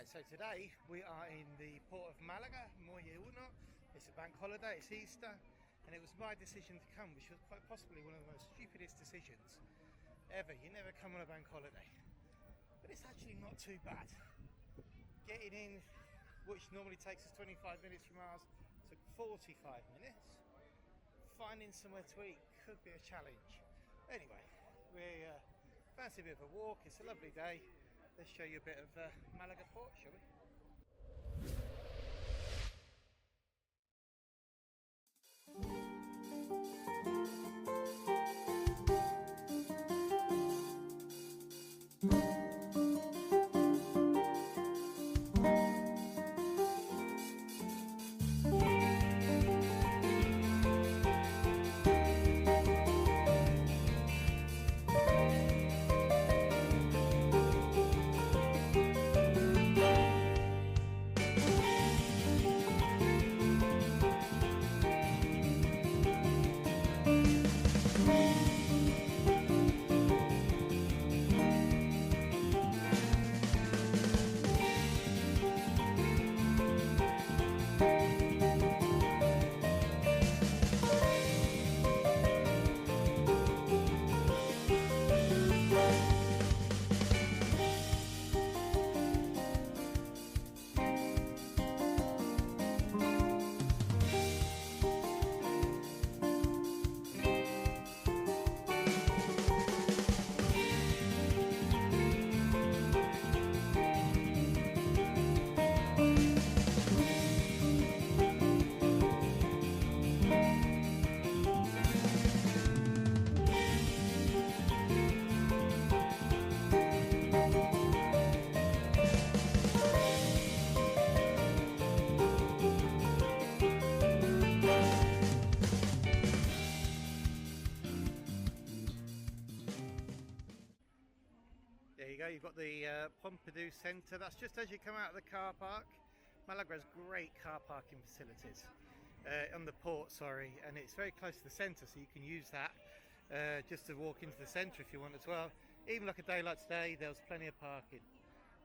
Right, so today we are in the port of Malaga, Muelle Uno. It's a bank holiday, it's Easter, and it was my decision to come, which was quite possibly one of the most stupidest decisions ever. You never come on a bank holiday, but it's actually not too bad. Getting in, which normally takes us 25 minutes from ours, took 45 minutes. Finding somewhere to eat could be a challenge. Anyway, we fancy a bit of a walk. It's a lovely day. Let's show you a bit of Malaga port, shall we? There you go, you've got the Pompidou Centre. That's just as you come out of the car park. Malaga has great car parking facilities on the port, and it's very close to the centre, so you can use that just to walk into the centre if you want as well. Even like a day like today, there was plenty of parking.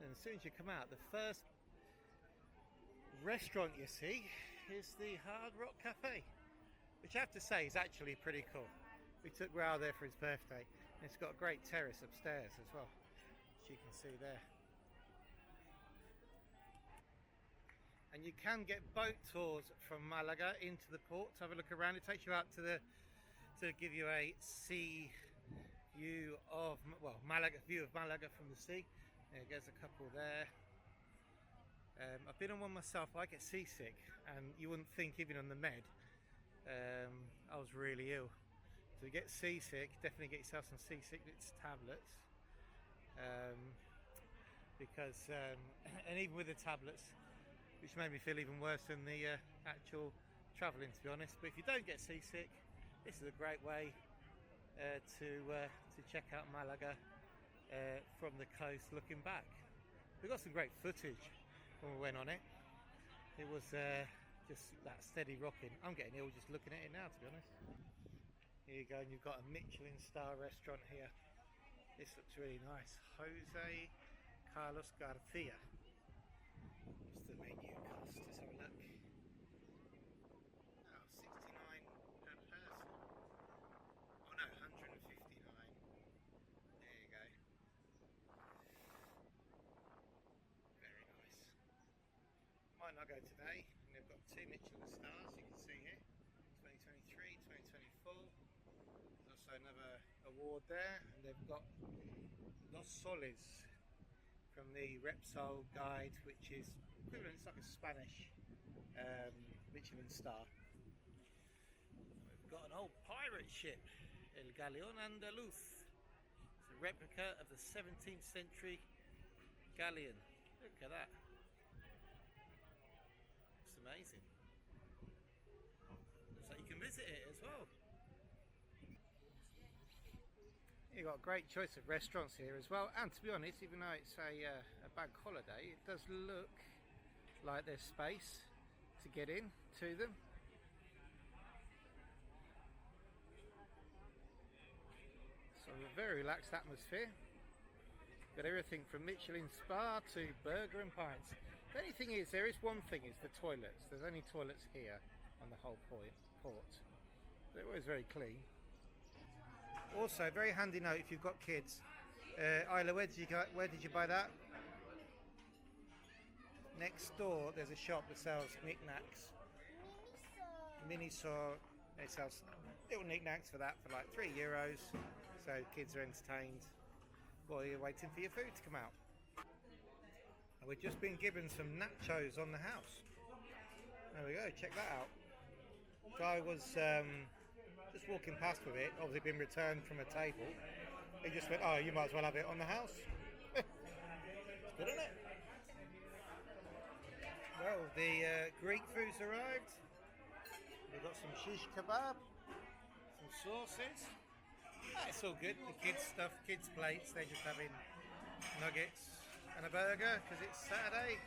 And as soon as you come out, the first restaurant you see is the Hard Rock Cafe, which I have to say is actually pretty cool. We took Raoul there for his birthday, and it's got a great terrace upstairs as well, as you can see there. And you can get boat tours from Malaga into the port to have a look around. It takes you out to give you a sea view of, well, Malaga from the sea. There's a couple there. I've been on one myself. I get seasick, and you wouldn't think, even on the med, I was really ill. So you get seasick, definitely get yourself some seasickness tablets, because and even with the tablets, which made me feel even worse than the actual travelling, to be honest. But if you don't get seasick, this is a great way to check out Malaga from the coast looking back. We got some great footage when we went on it. It was just that steady rocking. I'm getting ill just looking at it now, to be honest. Here you go, and you've got a Michelin star restaurant here. This looks really nice. Jose Carlos Garcia. What's the menu cost? Let's have a look. Oh, 69 per person. Oh no, 159. There you go. Very nice. Might not go today. And they've got 2 Michelin stars, you can see here. 2023, 2024. There's also another award there, and they've got Dos Soles from the Repsol Guide, which is equivalent, it's like a Spanish Michelin star. We've got an old pirate ship, El Galleon Andaluz. It's a replica of the 17th century Galleon. Look at that. It's amazing. Looks like you can visit it as well. You've got a great choice of restaurants here as well, and to be honest, even though it's a bank holiday, it does look like there's space to get in to them. So a very relaxed atmosphere. Got everything from Michelin star to burger and pints. The only thing is, there is one thing, is the toilets. There's only toilets here on the whole port. They're always very clean. Also, very handy note if you've got kids. Isla, where did you buy that? Next door, there's a shop that sells knickknacks. Minisaw. It sells little knickknacks for that for like €3, so kids are entertained while you're waiting for your food to come out. And we've just been given some nachos on the house. There we go, check that out. Guy was just walking past with it, obviously been returned from a table. He just went, oh, you might as well have it on the house. It's good, isn't it? Well, the Greek food's arrived. We've got some shish kebab, some sauces. It's all good. The kids' stuff, kids' plates. They're just having nuggets and a burger because it's Saturday.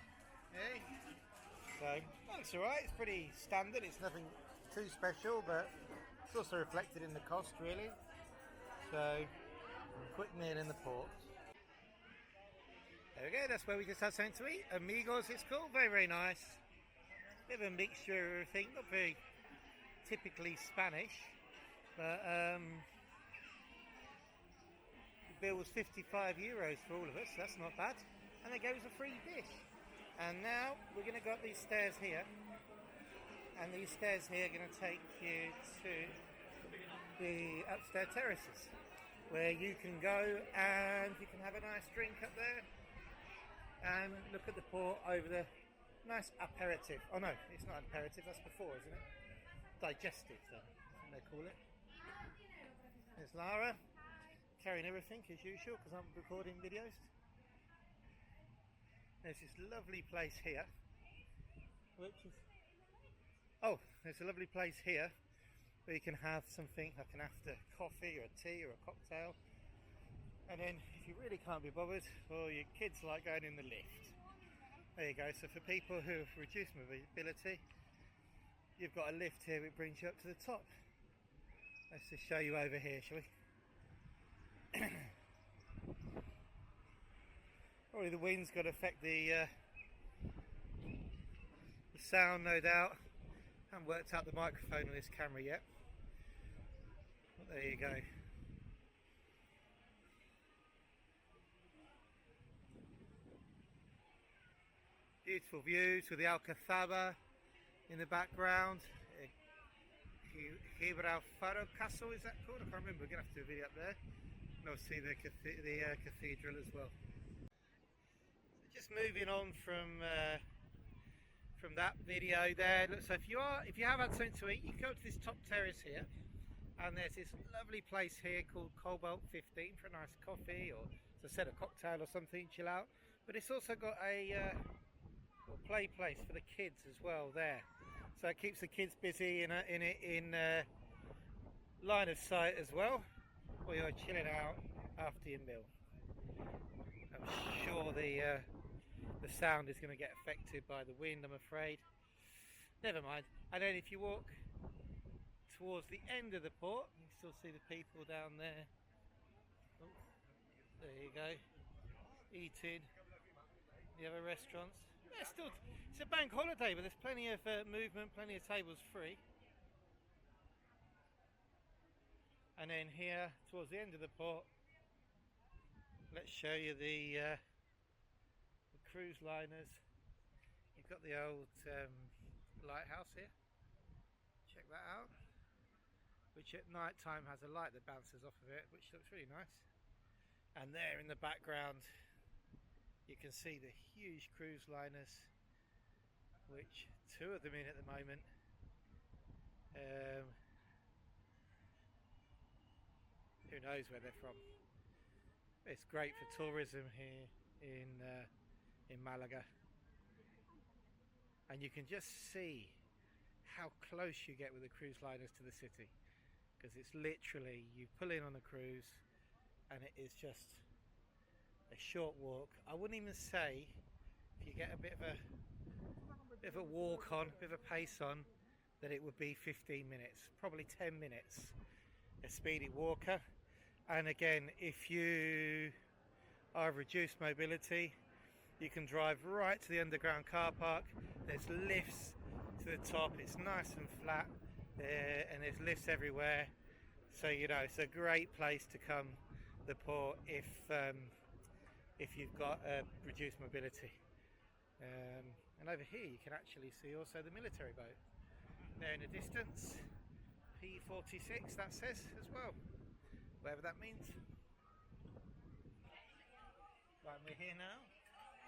Yeah. So that's all right. It's pretty standard. It's nothing too special, but it's also reflected in the cost, really. So quick meal in the port. There we go. That's where we just had something to eat. Amigos, it's called. Very, very nice. Bit of a mixture of everything. Not very typically Spanish, but the bill was €55 for all of us, so that's not bad, and they gave us a free dish. And now we're going to go up these stairs here, and these stairs here are going to take you to the upstairs terraces, where you can go and you can have a nice drink up there and look at the port over the nice aperitif. Oh no, it's not aperitif, that's before, isn't it? Digestive, I think they call it. There's Lara carrying everything as usual because I'm recording videos. There's this lovely place here, which is there's a lovely place here where you can have something like an after coffee or a tea or a cocktail, and then if you really can't be bothered, or your kids like going in the lift, there you go. So for people who have reduced mobility, you've got a lift here which brings you up to the top. Let's just show you over here, shall we? Probably the wind's got to affect the sound, no doubt. Haven't worked out the microphone on this camera yet. But there you go. Beautiful views with the Alcazaba in the background. Gibralfaro Castle, is that called? I can't remember. We're going to have to do a video up there. And obviously the cathedral as well. So just moving on from that video there. Look, so if you have had something to eat, you can go to this top terrace here, and there's this lovely place here called Cobalt 15 for a nice coffee, or as I said, a cocktail or something, chill out. But it's also got a play place for the kids as well there. So it keeps the kids busy in line of sight as well, while you're chilling out after your meal. I'm sure the sound is going to get affected by the wind, I'm afraid. Never mind. And then if you walk towards the end of the port, you can still see the people down there. Oh, there you go, eating. The other restaurants. It's a bank holiday, but there's plenty of movement, plenty of tables free. And then here, towards the end of the port, let's show you the cruise liners. You've got the old lighthouse here. Check that out. Which at night time has a light that bounces off of it, which looks really nice. And there in the background, you can see the huge cruise liners, which two of them in at the moment. Who knows where they're from? It's great for tourism here in Malaga, and you can just see how close you get with the cruise liners to the city, because it's literally, you pull in on a cruise and it is just a short walk. I wouldn't even say, if you get a bit of a walk on, a bit of a pace on, that it would be 15 minutes, probably 10 minutes, a speedy walker. And again, if you I've reduced mobility. You can drive right to the underground car park. There's lifts to the top. It's nice and flat, and there's lifts everywhere. So you know it's a great place to come, the port, if you've got reduced mobility. And over here you can actually see also the military boat there in the distance. P46 that says as well, whatever that means. Right, we're here now.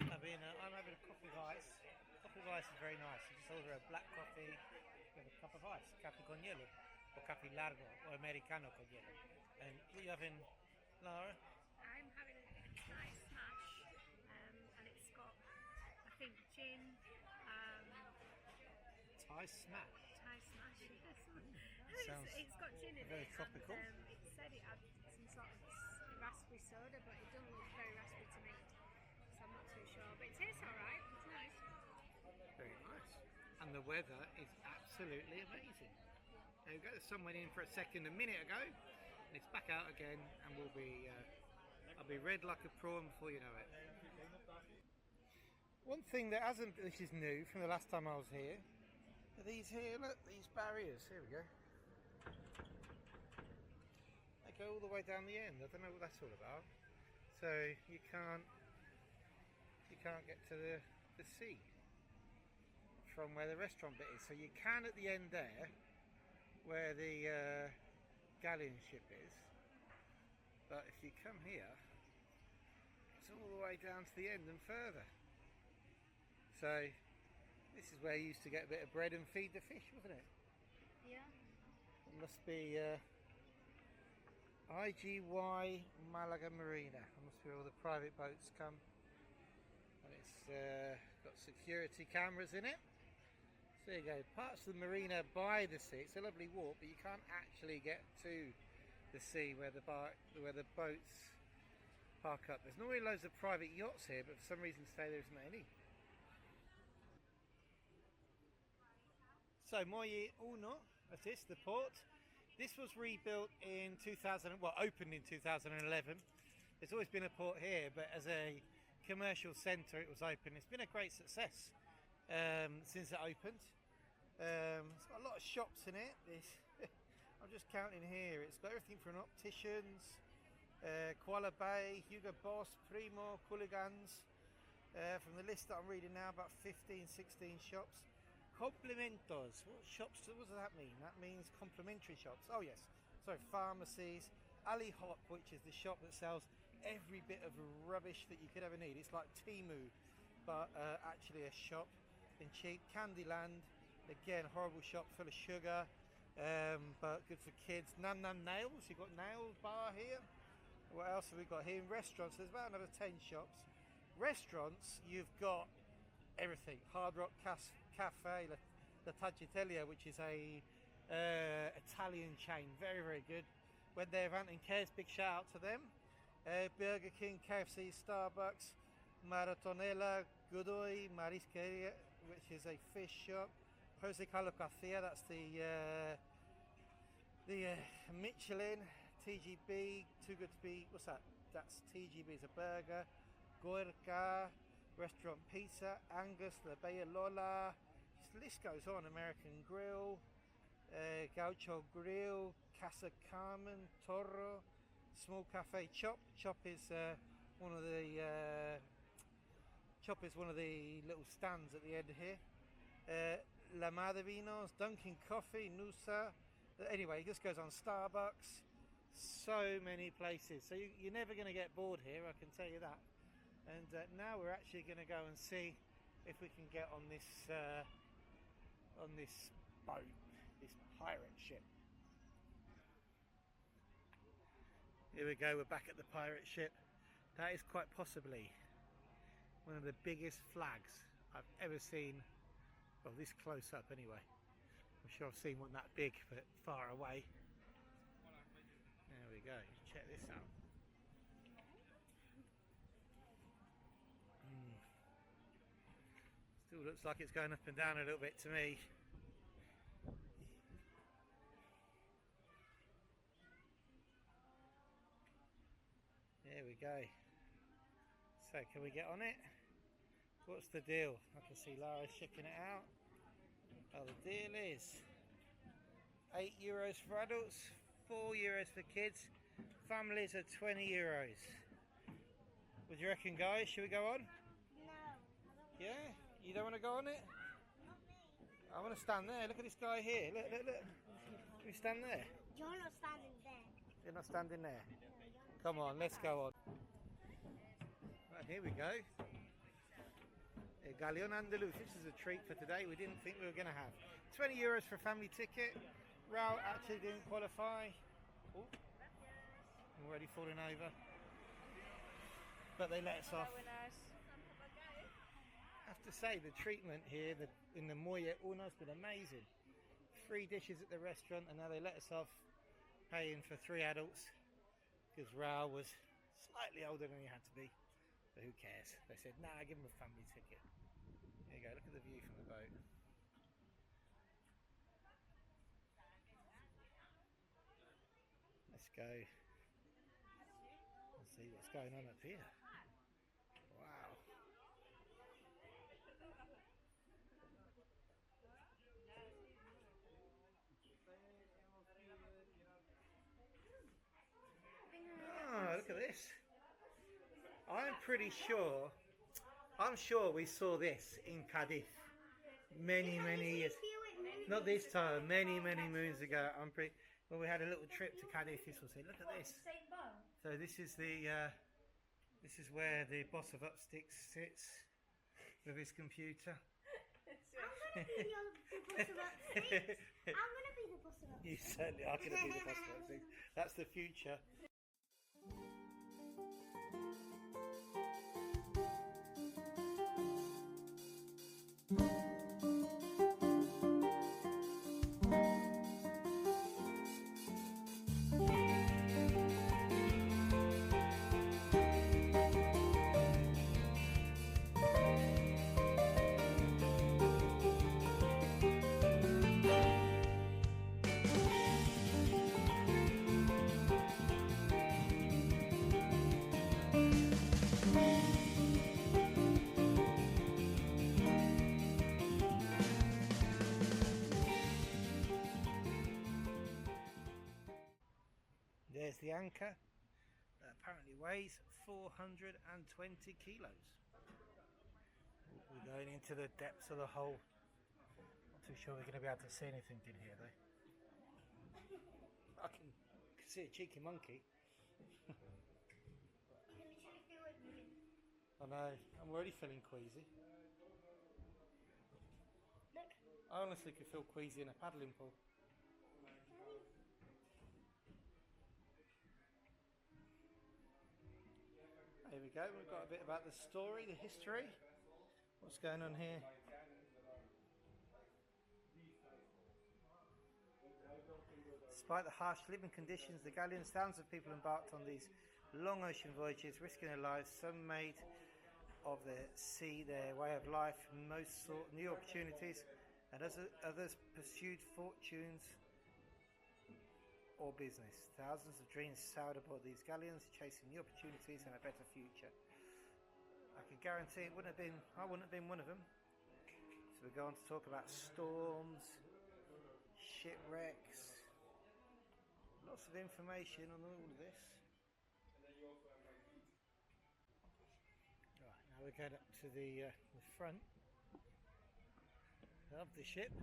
I'm having a coffee with ice. Coffee with ice is very nice. You just order a black coffee with a cup of ice, caffè con hielo, or caffè largo, or americano con hielo. And what are you having, Lara? I'm having a Thai smash, and it's got, I think, gin. Thai smash. Thai smash, yes. Sounds it's got gin in very it. tropical. And, it said it had some sort of raspberry soda, but it doesn't look very raspberry to me, so I'm not too sure. But it tastes alright. It's nice. Very nice. And the weather is absolutely amazing. There we go. The sun went in for a second a minute ago, and it's back out again, and I'll be red like a prawn before you know it. One thing that hasn't, this is new from the last time I was here, are these here, look, these barriers. Here we go. They go all the way down the end. I don't know what that's all about. So you can't get to the sea from where the restaurant bit is. So you can at the end there, where the Galleon ship is. But if you come here, it's all the way down to the end and further. So this is where you used to get a bit of bread and feed the fish, wasn't it? Yeah. It must be IGY Malaga Marina. It must be where all the private boats come. And it's got security cameras in it. So there you go. Parts of the marina by the sea. It's a lovely walk, but you can't actually get to the sea where the boats park up. There's normally loads of private yachts here, but for some reason today there isn't any. So Muelle Uno, that's this, the port. This was rebuilt in opened in 2011. There's always been a port here, but as a commercial centre it was open. It's been a great success since it opened. It's got a lot of shops in it. I'm just counting here. It's got everything from opticians, Koala Bay, Hugo Boss, Primo, Cooligans. From the list that I'm reading now, about 15, 16 shops. Complementos. What does that mean? That means complimentary shops. Oh yes. So pharmacies. Ali Hop, which is the shop that sells every bit of rubbish that you could ever need. It's like Temu, but actually a shop and cheap. Candyland, again, horrible shop full of sugar, but good for kids. Nam Nam Nails. You've got Nail Bar here. What else have we got here? In restaurants, there's about another 10 shops. Restaurants, you've got everything. Hard Rock Cafe, La Tagliatella, which is a Italian chain, very very good. When they're Ant and Cares, big shout out to them. Burger King, KFC, Starbucks, Maratonella, Godoy, Marisqueria, which is a fish shop. Jose Carlo Garcia, that's the Michelin. TGB, Too Good to Be, what's that? That's TGB, is a burger. Goirka, Restaurant Pizza, Angus, La Bella Lola, the list goes on. American Grill, Gaucho Grill, Casa Carmen, Toro, Small Cafe Chop. Chop is one of the little stands at the end here. La Madrinos, Dunkin' Coffee, Nusa. Anyway, it just goes on. Starbucks, so many places. So you're never going to get bored here, I can tell you that. And now we're actually going to go and see if we can get on this boat, this pirate ship. Here we go, we're back at the pirate ship. That is quite possibly one of the biggest flags I've ever seen, well, this close up anyway. I'm sure I've seen one that big but far away. There we go, check this out. Still looks like it's going up and down a little bit to me. There we go. So can we get on it? What's the deal? I can see Lara's checking it out. Oh, the deal is €8 for adults, €4 for kids. Families are €20. What do you reckon, guys? Should we go on? No. Yeah? You don't want to go on it? I want to stand there. Look at this guy here. Look, look, look. Can we stand there? You're not standing there. You're not standing there? Come on, let's go on. Right, here we go. Galleon Andalus. This is a treat for today. We didn't think we were going to have. €20 for a family ticket. Raul actually didn't qualify. Oh, I'm already falling over. But they let us off. I have to say, the treatment here in the Muelle Uno has been amazing. 3 dishes at the restaurant, and now they let us off paying for 3 adults because Raul was slightly older than he had to be. But who cares? They said, nah, give him a family ticket. There you go, look at the view from the boat. Let's go and see what's going on up here. Wow. Oh, look at this. I'm sure we saw this in Cadiz many years. Not this time, many moons ago. When we had a little trip to Cadiz, this was it. Look at this. So this is where the boss of Upsticks sits with his computer. I'm going to be the boss of Upsticks. I'm going to be the boss of Upsticks. You certainly are going to be the boss of Upsticks. That's the future. There's the anchor that apparently weighs 420 kilos. We're going into the depths of the hole. Not too sure we're going to be able to see anything in here though. I can see a cheeky monkey. I know, I'm already feeling queasy. Look. I honestly could feel queasy in a paddling pool. Here we go, we've got a bit about the story, the history. What's going on here? Despite the harsh living conditions, the Galleons, thousands of people embarked on these long ocean voyages, risking their lives. Some made of the sea their way of life, most sought new opportunities, and others pursued fortunes or business. Thousands of dreams sailed aboard these galleons, chasing new opportunities and a better future. I can guarantee I wouldn't have been one of them. So we go on to talk about storms, shipwrecks, lots of information on all of this. Right, now we get up to the front of the ship.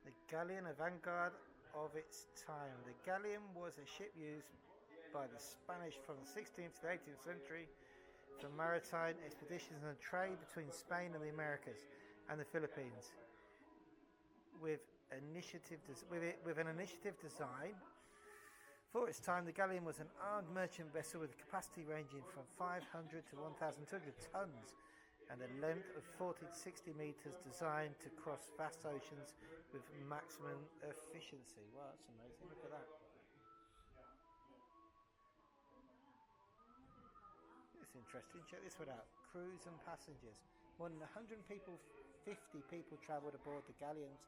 The Galleon, a vanguard of its time. The Galleon was a ship used by the Spanish from the 16th to the 18th century for maritime expeditions and trade between Spain and the Americas and the Philippines, with with an initiative design. For its time, the Galleon was an armed merchant vessel with a capacity ranging from 500 to 1,200 tons and a length of 40 to 60 meters, designed to cross vast oceans with maximum efficiency. Wow, that's amazing. Look at that. It's interesting. Check this one out. Crews and passengers. More than 150 people travelled aboard the Galleons.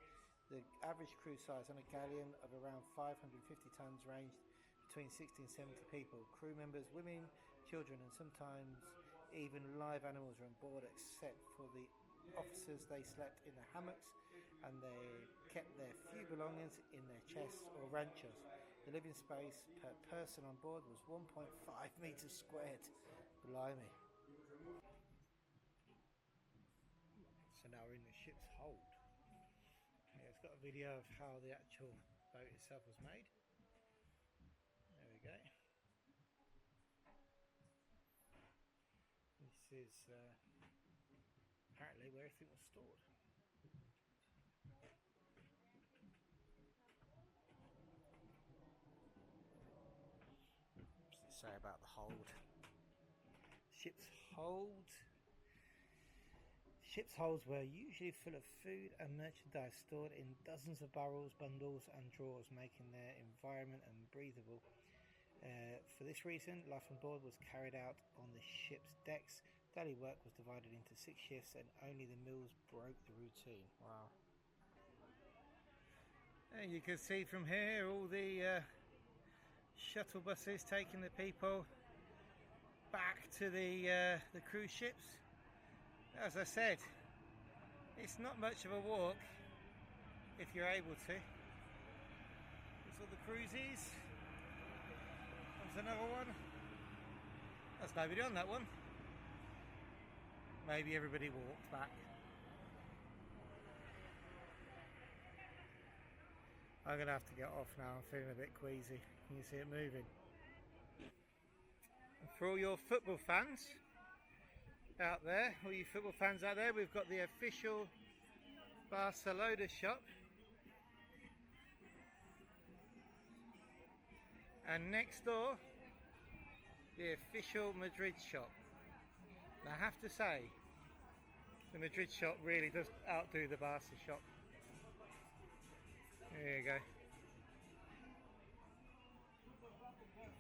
The average crew size on a galleon of around 550 tons ranged between 60 and 70 people. Crew members, women, children, and sometimes even live animals are on board, except for the officers. They slept in the hammocks and they kept their few belongings in their chests or ranchos. The living space per person on board was 1.5 meters squared. Blimey. So now we're in the ship's hold. Yeah, it's got a video of how the actual boat itself was made. There we go. This is apparently where everything was stored. What's it say about the hold? Ship's hold. Ship's holds were usually full of food and merchandise stored in dozens of barrels, bundles and drawers, making their environment unbreathable. For this reason, life on board was carried out on the ship's decks. Daily work was divided into 6 shifts and only the meals broke the routine. Wow. And you can see from here all the shuttle buses taking the people back to the cruise ships. As I said, it's not much of a walk if you're able to. There's all the cruises. There's another one. There's nobody on that one. Maybe everybody walked back. I'm going to have to get off now. I'm feeling a bit queasy. Can you see it moving? And for all your football fans out there, all you football fans out there, we've got the official Barcelona shop. And next door, the official Madrid shop. And I have to say, the Madrid shop really does outdo the Barca shop. There you go.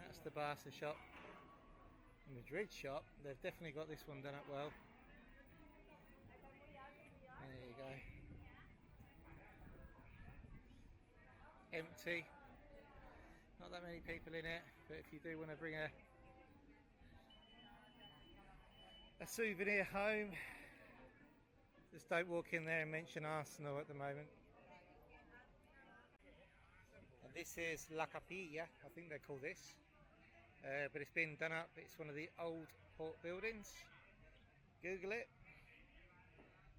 That's the Barca shop. The Madrid shop, they've definitely got this one done up well. There you go. Empty. Not that many people in it, but if you do want to bring a souvenir home, just don't walk in there and mention Arsenal at the moment. And this is La Capilla, I think they call this, but it's been done up. It's one of the old port buildings. Google it,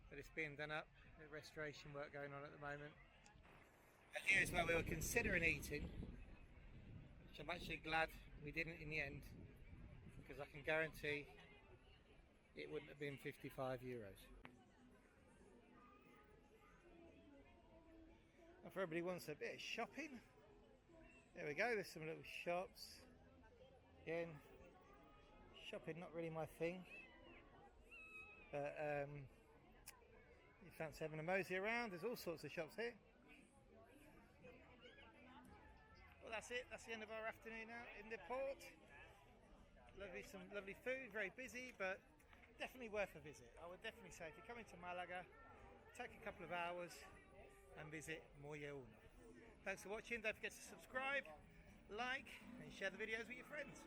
but it's being done up. There's restoration work going on at the moment. And here's where we were considering eating, which I'm actually glad we didn't in the end, because I can guarantee it wouldn't have been €55. And for everybody who wants a bit of shopping, there we go, there's some little shops. Again, shopping not really my thing, but you fancy having a mosey around, there's all sorts of shops here. Well, that's it, that's the end of our afternoon out in the port. Lovely, some lovely food, very busy, but definitely worth a visit. I would definitely say if you're coming to Malaga, take a couple of hours and visit Muelle Uno. Thanks for watching. Don't forget to subscribe, like and share the videos with your friends.